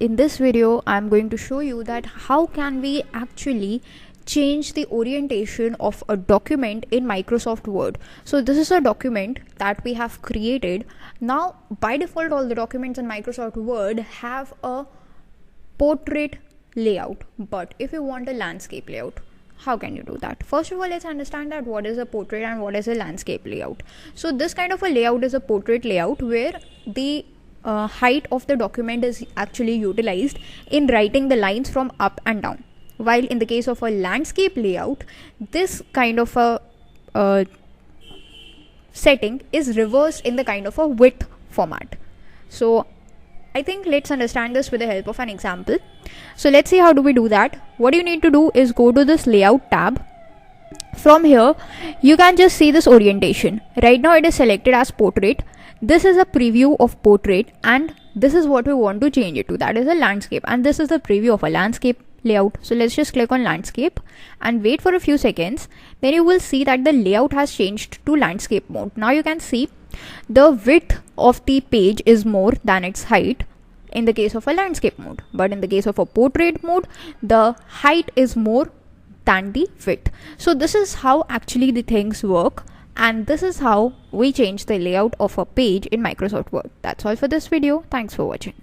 In this video, I'm going to show you that how can we actually change the orientation of a document in Microsoft Word. So this is a document that we have created. Now, by default, all the documents in Microsoft Word have a portrait layout. But if you want a landscape layout, how can you do that? First of all, let's understand that what is a portrait and what is a landscape layout. So this kind of a layout is a portrait layout where the height of the document is actually utilized in writing the lines from up and down, while in the case of a landscape layout, this kind of a setting is reversed in the kind of a width format. So I think let's understand this with the help of an example. So let's see how do we do that. What you need to do is go to this layout tab. From here you can just see this orientation. Right now it is selected as portrait. This is a preview of portrait and this is what we want to change it to, that is a landscape, and this is the preview of a landscape layout. So let's just click on landscape and wait for a few seconds. Then you will see that the layout has changed to landscape mode. Now you can see the width of the page is more than its height in the case of a landscape mode, but in the case of a portrait mode, the height is more than the width. So this is how actually the things work, and this is how we change the layout of a page in Microsoft Word. That's all for this video. Thanks for watching.